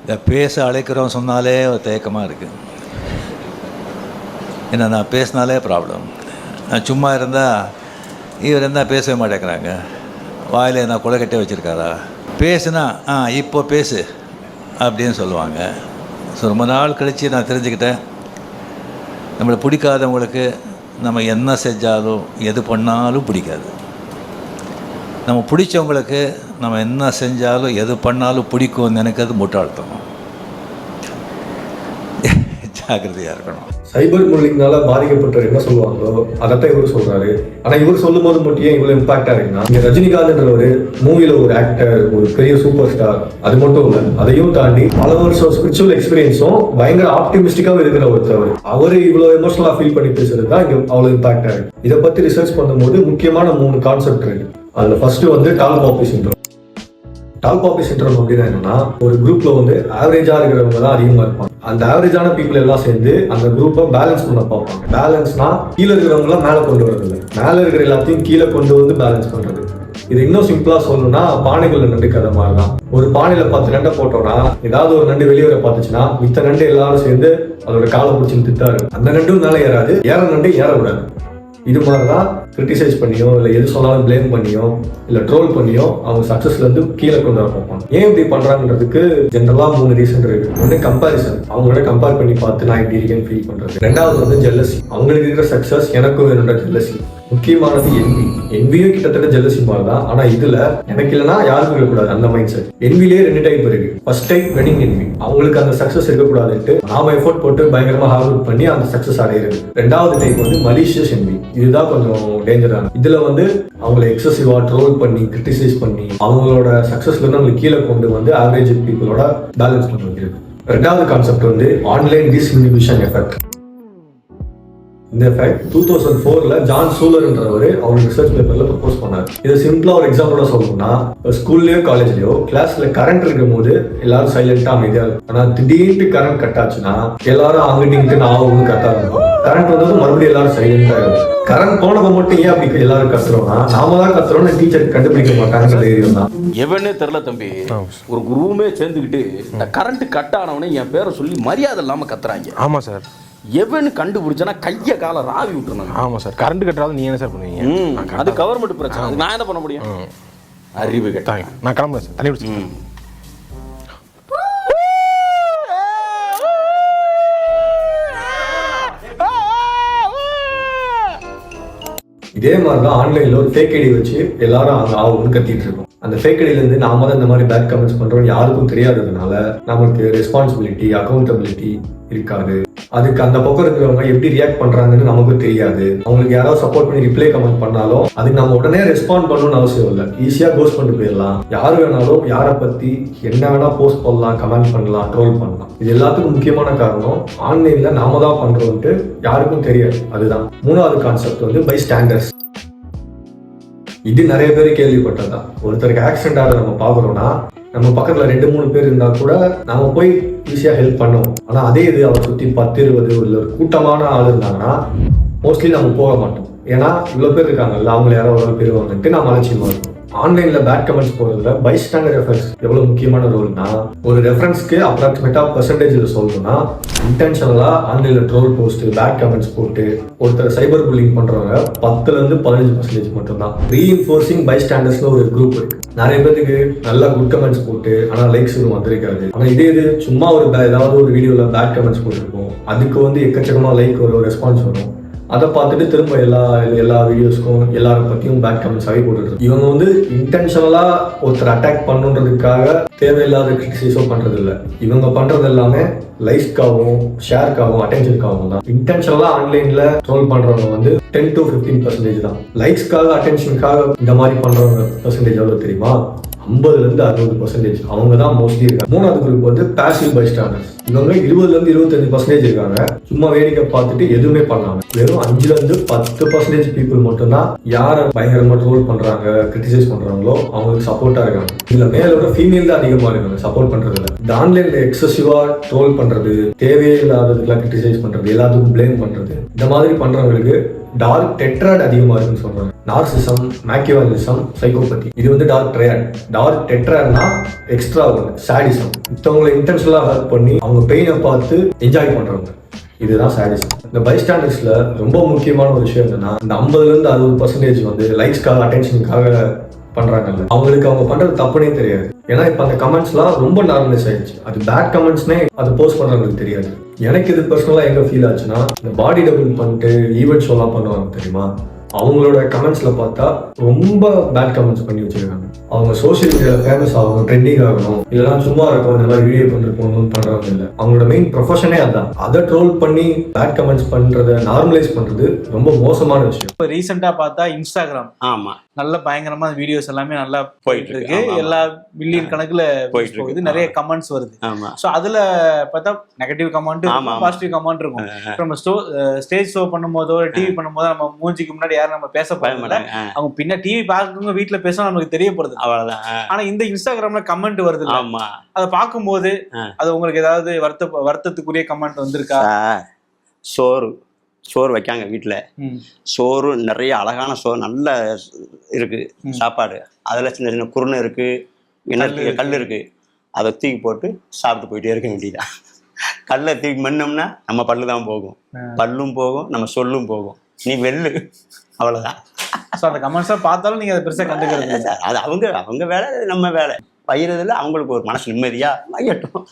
இந்த பேச அழைக்கிறோம் சொன்னாலே ஒரு தயக்கமாக இருக்குது. ஏன்னா நான் பேசினாலே ப்ராப்ளம். நான் சும்மா இருந்தால் இவர் இருந்தால் பேசவே மாட்டேங்கிறாங்க. வாயில் நான் குலைக்கட்டே வச்சுருக்காரா, பேசுனா இப்போ பேசு அப்படின்னு சொல்லுவாங்க. ஸோ ரொம்ப நாள் கழித்து நான் தெரிஞ்சுக்கிட்டேன், நம்மளை பிடிக்காதவங்களுக்கு நம்ம என்ன செஞ்சாலும் எது பண்ணாலும் பிடிக்காது. நம்ம பிடிச்சவங்களுக்கு நம்ம என்ன செஞ்சாலும் எது பண்ணாலும் பிடிக்கும்னு நினைக்கிறது முட்டாள்தனம். ஜாக்கிரதையாக இருக்கணும். சைபர் புல்லிங்னால பாதிக்கப்பட்டவர் என்ன சொல்லுவாங்களோ அதைத்தான் இவர் சொல்றாரு. ஆனா இவர் சொல்லும் போது மட்டும் ஏன் இவ்வளவு இம்பாக்டா இருக்குன்னா, இங்க ரஜினிகாந்த்ன்றவர் மூவில ஒரு ஆக்டர், ஒரு பெரிய சூப்பர் ஸ்டார், அது மட்டும் இல்ல, அதையும் தாண்டி பல வருஷம் ஸ்பிரிச்சுவல் எக்ஸ்பீரியன்ஸும் பயங்கர ஆப்டிமிஸ்டிக்காவும் இருக்கிற ஒருத்தவர். அவரு இவ்வளவு எமோஷனலா ஃபீல் பண்ணி பேசுறது தான் இங்க அவ்வளவு இம்பாக்டா இருக்கு. இதை பத்தி ரிசர்ச் பண்ணும்போது முக்கியமான 3 கான்செப்ட் இருக்கு. அதுல ஃபர்ஸ்ட் வந்து டால் பாப்பி சிண்ட்ரோம். டால் பாப்பி சிண்ட்ரோம் அப்படின்னா என்னன்னா, ஒரு குரூப்ல வந்து ஆவரேஜா இருக்கிறவங்க தான் அதிகமா இருப்பாங்க. அந்த ஆவரேஜான பீப்புள் எல்லாம் சேர்ந்து அந்த குரூப்பை பேலன்ஸ் பண்ண பார்ப்பாங்க. பேலன்ஸ்னா கீழே இருக்கிறவங்க எல்லாம் மேல கொண்டு வரது இல்லை, மேல இருக்கிற எல்லாத்தையும் கீழே கொண்டு வந்து பேலன்ஸ் பண்றது. இது இன்னும் சிம்பிளா சொல்லணும்னா பானைக்குள்ள நண்டு கதை மாதிரிதான். ஒரு பானையில 10 நண்டை போட்டோம்னா ஏதாவது ஒரு நண்டு வெளியே வர பார்த்துச்சுன்னா மித்த நண்டு எல்லாரும் சேர்ந்து அதோட காலை பிடிச்சி திட்டாரு. அந்த நண்டும் மேலே ஏறாது, ஏற நண்டு ஏற விடாது. இது மாதிரிதான் கிரிட்டிசைஸ் பண்ணியோ இல்லை எது சொன்னாலும் பிளேம் பண்ணியோ இல்லை ட்ரோல் பண்ணியோ அவங்க சக்சஸ்ல இருந்து கீழே கொண்டு வர பார்ப்பாங்க. ஏன் இப்படி பண்றாங்கன்றதுக்கு ஜென்ரலா 3 ரீசன் இருக்கு. ஒன்று கம்பேரிசன், அவங்களோட கம்பேர் பண்ணி பார்த்து நான் இப்படி இருக்கேன்னு ஃபீல் பண்றது. ரெண்டாவது வந்து ஜெல்லசி, அவங்களுக்கு இருக்கிற சக்சஸ் எனக்கும் வேணுன்ற ஜெல்லசி. முக்கியமானது என்வி. என்வியும் கிட்டத்தட்ட ஜெல்லசி மாதிரி தான். ஆனா இதுல எனக்கு இல்லைன்னா யாருக்கும் இருக்கக்கூடாது அந்த மைண்ட் செட். என்விலே 2 டைப் இருக்கு. ஃபர்ஸ்ட் டைப் வெட்டிங் என்வி, அவங்களுக்கு அந்த சக்சஸ் இருக்கக்கூடாதுன்ட்டு நாம எஃபோர்ட் போட்டு பயங்கரமா ஹார்ட் ஒர்க் பண்ணி அந்த சக்சஸ் அடையிறது. ரெண்டாவது டைப் வந்து மலிஷியஸ் என்வி. இதுதான் கொஞ்சம் டேஞ்சரான. இதுல வந்து அவங்களை எக்ஸசிவா ட்ரோல் பண்ணி கிரிட்டிசைஸ் பண்ணி அவங்களோட சக்சஸ்ல இருந்து அவங்களுக்கு கீழே கொண்டு வந்து ஆவரேஜ் பீப்புளோட பேலன்ஸ் பண்ண வைக்கிறது. ரெண்டாவது கான்செப்ட் வந்து ஆன்லைன் டிஸ்இன்ஹிபிஷன் எஃபெக்ட். இந்த எஃபெக்ட் 2004ல ஜான் சூலர்ன்றவர் அவர் ரிசர்ச் பேப்பர்ல ப்ரப்போஸ் பண்ணார். இது சிம்பிளா ஒரு எக்ஸாம்பிளா சொல்லணும்னா, ஸ்கூல்லயோ காலேஜ்லயோ கிளாஸ்ல கரண்ட் இருக்கும் போது எல்லாரும் சைலண்டா அமைதியா இருக்கும். ஆனா திடீர்னு கரண்ட் கட் ஆச்சுன்னா எல்லாரும் அங்கிட்டு ஆகும்னு கத்தா இருக்கும். கரண்ட் வந்தது மறுபடியும் எல்லாரும் சைலண்டா இருக்கும். கரண்ட் போனதை மட்டும் ஏன் அப்படி எல்லாரும் கத்துறோம்னா, நாம தான் கத்துறோம்னு டீச்சர் கண்டுபிடிக்க மாட்டாங்க தைரியம் தான். எவனே தெரியல தம்பி, ஒரு குருவுமே சேர்ந்துக்கிட்டு இந்த கரண்ட் கட் ஆனவனே என் பேரை சொல்லி மரியாதை இல்லாம கத்துறாங்க. ஆமா சார், எவனு கண்டுபிடிச்சனா கைய கால ராவி விட்டுருந்தாங்க. ஆமா சார், கரண்ட் கட்டாத நீ என்ன சார் பண்ணுவீங்க? அது கவர்மெண்ட் பிரச்சனை, அது நான் என்ன பண்ண முடியும்? அறிவு கேட்டாங்க. நான் கிளம்புறேன் சார், தண்ணி குடிச்சு. இதே மாதிரிதான் ஆன்லைன்ல ஒரு ஃபேக் ஐடி வச்சு எல்லாரும் அங்க ஆகும்னு கத்திட்டு இருக்கோம். அந்த ஃபேக் ஐடியில இருந்து நாம தான் இந்த மாதிரி பேட் கமெண்ட்ஸ் பண்றோம் யாருக்கும் தெரியாததுனால நமக்கு ரெஸ்பான்சிபிலிட்டி அக்கௌண்டபிலிட்டி இருக்காது. அதுக்கு அந்த பக்கம் இருக்கிறவங்க எப்படி ரியாக்ட் பண்றாங்கன்னு நமக்கு தெரியாது. அவங்களுக்கு யாராவது சப்போர்ட் பண்ணி ரிப்ளை கமெண்ட் பண்ணாலும் அதுக்கு நம்ம உடனே ரெஸ்பாண்ட் பண்ணணும்னு அவசியம் இல்லை, ஈஸியா கோஸ்ட் பண்ணிட்டு போயிடலாம். யாரு வேணாலும் யாரை பத்தி என்ன வேணா போஸ்ட் பண்ணலாம், கமெண்ட் பண்ணலாம், ட்ரோல் பண்ணலாம். இது எல்லாத்துக்கும் முக்கியமான காரணம் ஆன்லைன்ல நாம தான் பண்றோம்ட்டு யாருக்கும் தெரியாது. அதுதான். மூணாவது கான்செப்ட் வந்து பை ஸ்டாண்டர்ட்ஸ். இது நிறைய பேர் கேள்விப்பட்டதுதான். ஒருத்தருக்கு ஆக்சிடென்ட் ஆக நம்ம பாக்குறோம்னா நம்ம பக்கத்துல 2-3 பேர் இருந்தா கூட நாம போய் ஈஸியா ஹெல்ப் பண்ணுவோம். ஆனா அதே இது அவரை சுத்தி 10-20 ஒரு கூட்டமான ஆள் இருந்தாங்கன்னா மோஸ்ட்லி நம்ம போக மாட்டோம். ஏன்னா இவ்வளவு பேர் இருக்காங்கல்ல, அவங்க யாராவது பேர் வந்துட்டு நம்ம அலட்சியமா இருக்கும். ஆன்லைன்ல பேட் கமெண்ட்ஸ் போறதுல பை ஸ்டாண்டர்ட் எஃபெக்ட்ஸ் எவ்வளவு முக்கியமான ரோல்னா, ஒரு ரெஃபரன்ஸ்க்கு அப்ராக்சிமேட்டா பெர்சன்டேஜ் சொல்லணும்னா இன்டென்ஷனலா ஆன்லைன்ல ட்ரோல் போஸ்ட் பேட் கமெண்ட்ஸ் போட்டு ஒருத்தர் சைபர் புல்லிங் பண்றவங்க 10-15% மட்டும்தான். ரீஇன்ஃபோர்சிங் பை ஸ்டாண்டர்ட்ஸ்னு ஒரு குரூப் இருக்கு. நிறைய பேருக்கு நல்லா குட் கமெண்ட்ஸ் போட்டு ஆனா லைக்ஸ் எதுவும் வந்திருக்காது. ஆனா இதே இது சும்மா ஒரு ஏதாவது ஒரு வீடியோல பேட் கமெண்ட்ஸ் போட்டிருப்போம், அதுக்கு வந்து எக்கச்சக்கமா லைக் வரும், ரெஸ்பான்ஸ் வரும். அதை பார்த்துட்டு திரும்ப எல்லா வீடியோஸ்க்கும் எல்லாரும் பத்தியும் பேட் கமெண்ட்ஸ் ஆகி போட்டுட்டு இவங்க வந்து இன்டென்ஷனலா ஒருத்தர் அட்டாக் பண்ணுன்றதுக்காக தேவையில்லாத கிரிட்டிசைஸோ பண்றது இல்லை. இவங்க பண்றது எல்லாமே லைக்ஸ்க்காகவும் ஷேருக்காகவும் அட்டென்ஷனுக்காகவும் தான். இன்டென்ஷனலா ஆன்லைன்ல ட்ரோல் பண்றவங்க வந்து 10-15% தான். லைக்ஸ்க்காக அட்டென்ஷனுக்காக இந்த மாதிரி பண்றவங்க பெர்சன்டேஜ் எவ்வளவு தெரியுமா? 50-60% அவங்க தான் மோஸ்ட்லி இருக்காங்க. மூணாவது குரூப் வந்து பாசிவ் பைஸ்டாண்டர்ஸ். இவங்க 20-25% இருக்காங்க. சும்மா வேடிக்கை பார்த்துட்டு எதுவுமே பண்ணாங்க. வெறும் 5-10% பீப்புள் மட்டும்தான் யாரை பயங்கரமா ட்ரோல் பண்றாங்க, கிரிட்டிசைஸ் பண்றாங்களோ அவங்களுக்கு சப்போர்ட்டா இருக்காங்க. இதுல மேலோட ஃபீமேல் தான் அதிகமா இருக்காங்க சப்போர்ட் பண்றதுல. இந்த ஆன்லைன்ல எக்ஸசிவா ட்ரோல் பண்றது, தேவையே இல்லாததுக்கெல்லாம் கிரிட்டிசைஸ் பண்றது, எல்லாத்துக்கும் பிளேம் பண்றது, இந்த மாதிரி பண்றவங்களுக்கு டார்க் டெட்ராய்டு அதிகமா இருக்குன்னு சொல்றாங்க. நார்சிசம், மேக்கியவலிசம், சைக்கோபதி, இது வந்து டார்க் ட்ரையாட். டார்க் டெட்ராய்டுனா எக்ஸ்ட்ரா ஒன்று சாடிசம், மத்தவங்களை இன்டென்ஷனலா ஹர்ட் பண்ணி அவங்க பெயினை பார்த்து என்ஜாய் பண்றவங்க, இதுதான் சாடிசம். இந்த பைஸ்டாண்டர்ஸ்ல ரொம்ப முக்கியமான ஒரு விஷயம் என்னன்னா, இந்த 50-60% வந்து லைக்ஸ்க்காக அட்டென்ஷனுக்காக பண்றாங்கல்ல, அவங்களுக்கு அவங்க பண்றது தப்புனே தெரியாது. ஏன்னா இப்ப அந்த கமெண்ட்ஸ்லாம் ரொம்ப நார்மலைஸ் ஆயிடுச்சு. அது பேட் கமெண்ட்ஸ்னே அது போஸ்ட் பண்றவங்களுக்கு தெரியாது. எனக்கு இது பர்சனலா எங்க ஃபீல் ஆச்சுன்னா, இந்த பாடி டபுள் பண்ணிட்டு ஈவெண்ட் ஷோலாம் பண்ணுவாங்க தெரியுமா, அவங்களோட கமெண்ட்ஸ்ல பார்த்தா ரொம்ப பேட் கமெண்ட்ஸ் பண்ணி வச்சிருக்காங்க. அவங்க சோசியல் மீடியால ஃபேமஸ் ஆகணும், ட்ரெண்டிங் ஆகணும், இல்லைன்னா சும்மா இருக்கும் இந்த மாதிரி வீடியோ பண்ணிட்டு போகணும்னு பண்றவங்க இல்லை. அவங்களோட மெயின் ப்ரொஃபஷனே அதான். அதை ட்ரோல் பண்ணி பேட் கமெண்ட்ஸ் பண்றதை நார்மலைஸ் பண்றது ரொம்ப மோசமான விஷயம். இப்போ ரீசெண்டா பார்த்தா இன்ஸ்டாகிராம் ஆமா நல்ல பயங்கரமா வீடியோஸ் எல்லாமே நல்லா போயிட்டு போயிட்டு இருக்கு. இருக்கு. ஆமா, எல்லா மில்லியன் கணக்குல போயிட்டு இருக்கு. போகுது, நிறைய கமெண்ட்ஸ் வருது. ஆமா ஸோ அதுல பார்த்தா நெகட்டிவ் கமெண்ட் ஆமா, இருக்கும், ஆமா. பாசிட்டிவ் கமெண்ட் இருக்கும். இப்போ நம்ம ஸ்டேஜ் ஷோ பண்ணும்போதோ டிவி பண்ணும்போதோ நம்ம மூஞ்சிக்கு முன்னாடி யாரும் நம்ம பேச போறதில்ல. பயமாட்டாங்க. அவங்க பின்ன டிவி பார்க்கறவங்க வீட்டுல பேசணும் நமக்கு தெரியப்படுது. அவ்வளவுதான். ஆனா இந்த இன்ஸ்டாகிராம்ல கமெண்ட் வருது, ஆமா அதை பார்க்கும்போது அது உங்களுக்கு ஏதாவது வருத்தத்துக்குரிய கமெண்ட் வந்திருக்கா? சோறு வைக்காங்க வீட்டில். சோறு நிறைய அழகான சோறு நல்ல இருக்கு சாப்பாடு. அதில் சின்ன சின்ன குருணை இருக்கு, என்ன கல் இருக்கு, அதை தூக்கி போட்டு சாப்பிட்டு போயிட்டே இருக்க வேண்டியதான். கல்லை தூக்கி மண்ணோம்னா நம்ம பல்லு தான் போகும், பல்லும் போகும், நம்ம சொல்லும் போகும். நீ வெள்ளு, அவ்வளோதான். ஸோ அந்த கமெண்ட்ஸாக பார்த்தாலும் நீங்கள் அதை பெருசாக கண்டுக்கிறது இல்லை. அது அவங்க வேலை, நம்ம வேலை. பயிரதில் அவங்களுக்கு ஒரு மனசு நிம்மதியாக வையட்டும்.